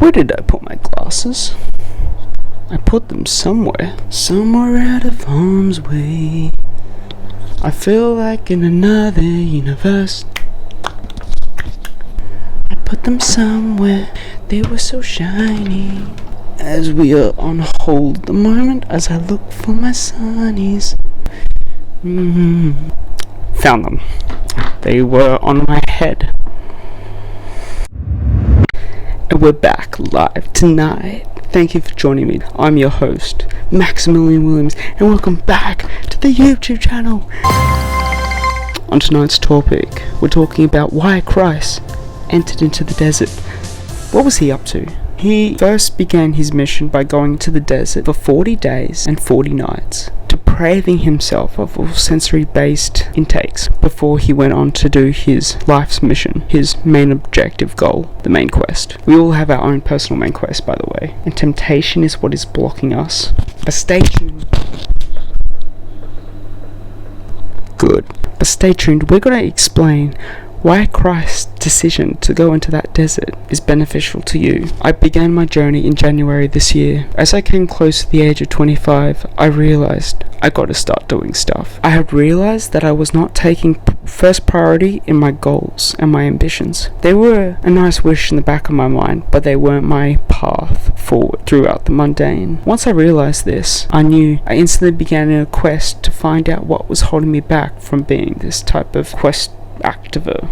Where did I put my glasses? I put them somewhere out of harm's way. I feel like in another universe. I put them somewhere, they were so shiny. As we are on hold at the moment, as I look for my sunnies. Found them. They were on my head. And we're back live tonight. Thank you for joining me. I'm your host, Maximilian Williams, and welcome back to the YouTube channel. On tonight's topic, we're talking about why Christ entered into the desert. What was he up to? He first began his mission by going to the desert for 40 days and 40 nights, depriving himself of all sensory-based intakes before he went on to do his life's mission, his main objective goal, the main quest. We all have our own personal main quest, by the way, and temptation is what is blocking us. But stay tuned. Good. But stay tuned, we're going to explain why Christ's decision to go into that desert is beneficial to you. I began my journey in January this year. As I came close to the age of 25, I realized I got to start doing stuff. I had realized that I was not taking first priority in my goals and my ambitions. They were a nice wish in the back of my mind, but they weren't my path forward throughout the mundane. Once I realized this, I instantly began a quest to find out what was holding me back from being this type of quest activer.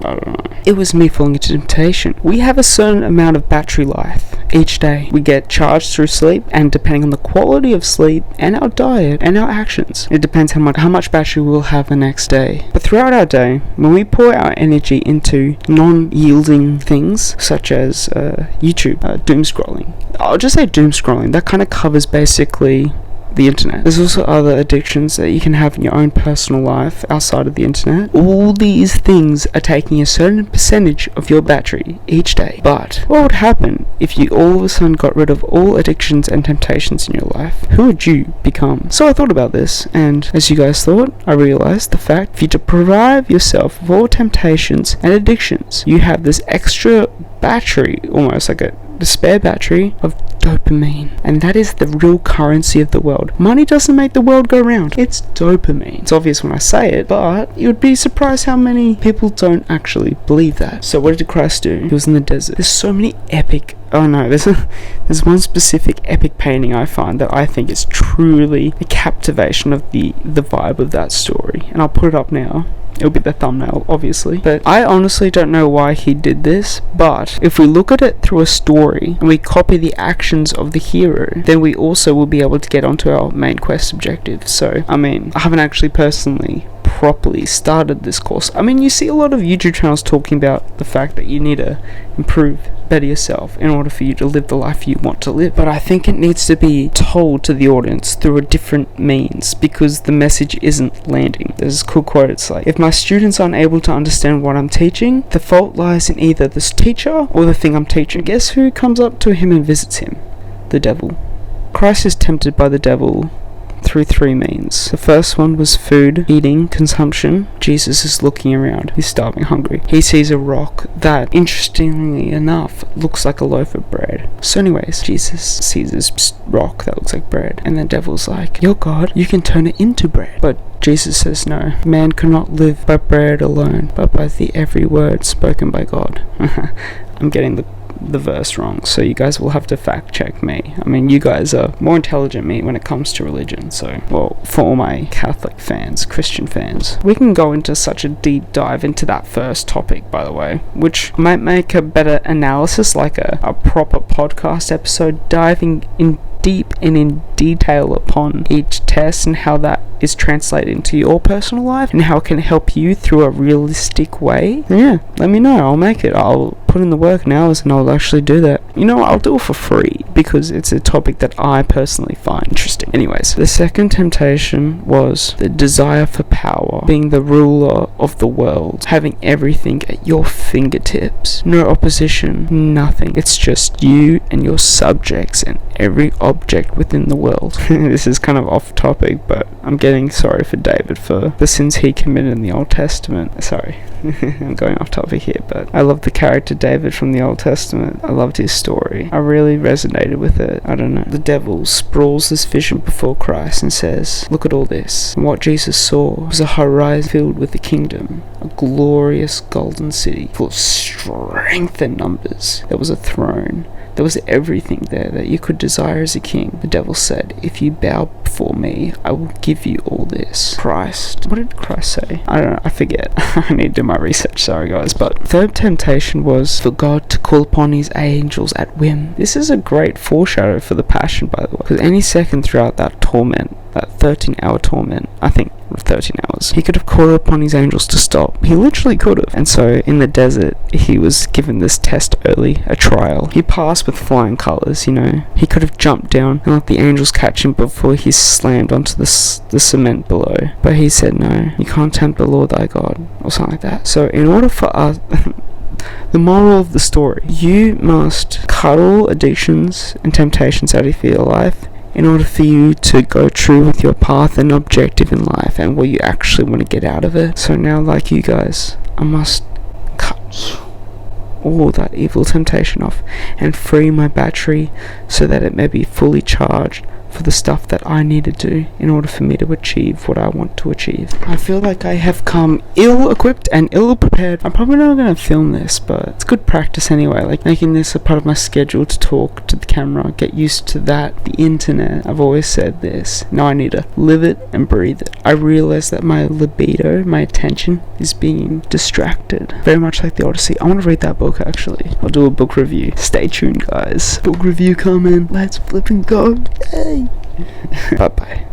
I don't know. It was me falling into temptation. We have a certain amount of battery life each day. We get charged through sleep, and depending on the quality of sleep and our diet and our actions, it depends how much battery we'll have the next day. But throughout our day, when we pour our energy into non-yielding things such as YouTube, doom scrolling. I'll just say doom scrolling. That kind of covers basically the internet. There's also other addictions that you can have in your own personal life outside of the internet. All these things are taking a certain percentage of your battery each day. But what would happen if you all of a sudden got rid of all addictions and temptations in your life? Who would you become? So I thought about this, and as you guys thought, I realized the fact, if you deprive yourself of all temptations and addictions, you have this extra battery, almost like a spare battery of dopamine, and that is the real currency of the world. Money doesn't make the world go round, it's dopamine. It's obvious when I say it, but you would be surprised how many people don't actually believe that. So what did Christ do? He was in the desert. There's so many epic, there's one specific epic painting I find that I think is truly a captivation of the vibe of that story, and I'll put it up now. It'll be the thumbnail, obviously. But I honestly don't know why he did this, but if we look at it through a story and we copy the actions of the hero, then we also will be able to get onto our main quest objective. So, I haven't actually personally properly started this course. You see a lot of YouTube channels talking about the fact that you need to better yourself in order for you to live the life you want to live. But I think it needs to be told to the audience through a different means, because the message isn't landing. There's a cool quote, it's like, if my students aren't able to understand what I'm teaching, the fault lies in either this teacher or the thing I'm teaching. Guess who comes up to him and visits him? The devil. Christ is tempted by the devil through three means. The first one was food, eating, consumption. Jesus is looking around. He's starving, hungry. He sees a rock that, interestingly enough, looks like a loaf of bread. So anyways, Jesus sees this rock that looks like bread, and the devil's like, you're God, you can turn it into bread. But Jesus says no. Man cannot live by bread alone, but by the every word spoken by God. I'm getting the verse wrong, so you guys will have to fact check me. You guys are more intelligent than me when it comes to religion, so, well, for all my Catholic fans, Christian fans, we can go into such a deep dive into that first topic, by the way, which might make a better analysis, like a proper podcast episode, diving in deep and in detail upon each test and how that is translated into your personal life and how it can help you through a realistic way. Yeah, let me know. I'll make it. I'll put in the work and hours and I'll actually do that. I'll do it for free. because it's a topic that I personally find interesting. Anyways, the second temptation was the desire for power, being the ruler of the world, having everything at your fingertips, no opposition, nothing. It's just you and your subjects and every object within the world. This is kind of off topic, but I'm getting sorry for David for the sins he committed in the Old Testament. Sorry, I'm going off topic here, but I love the character David from the Old Testament. I loved his story. I really resonated with it. I don't know. The devil sprawls this vision before Christ and says, look at all this. And what Jesus saw was a horizon filled with the kingdom, a glorious golden city full of strength and numbers. There was a throne. There was everything there that you could desire as a king. The devil said, if you bow before me, I will give you all this. Christ. What did Christ say? I don't know. I forget. I need to do my research. Sorry, guys. But third temptation was for God to call upon his angels at whim. This is a great foreshadow for the passion, by the way. Because any second throughout that torment, that 13-hour torment, I think 13 hours, he could have called upon his angels to stop. He literally could have. And so in the desert, he was given this test early, a trial. He passed with flying colors, you know. He could have jumped down and let the angels catch him before he slammed onto the cement below. But he said, no, you can't tempt the Lord thy God, or something like that. So in order for us... The moral of the story, you must cut all addictions and temptations out of your life in order for you to go true with your path and objective in life and what you actually want to get out of it. So now, like you guys, I must cut all that evil temptation off and free my battery so that it may be fully charged for the stuff that I need to do in order for me to achieve what I want to achieve. I feel like I have come ill-equipped and ill-prepared. I'm probably not going to film this, but it's good practice anyway, like making this a part of my schedule to talk to the camera, get used to that, the internet. I've always said this. Now I need to live it and breathe it. I realize that my libido, my attention, is being distracted. Very much like the Odyssey. I want to read that book, actually. I'll do a book review. Stay tuned, guys. Book review coming. Let's flip and go. Yay! Bye-bye.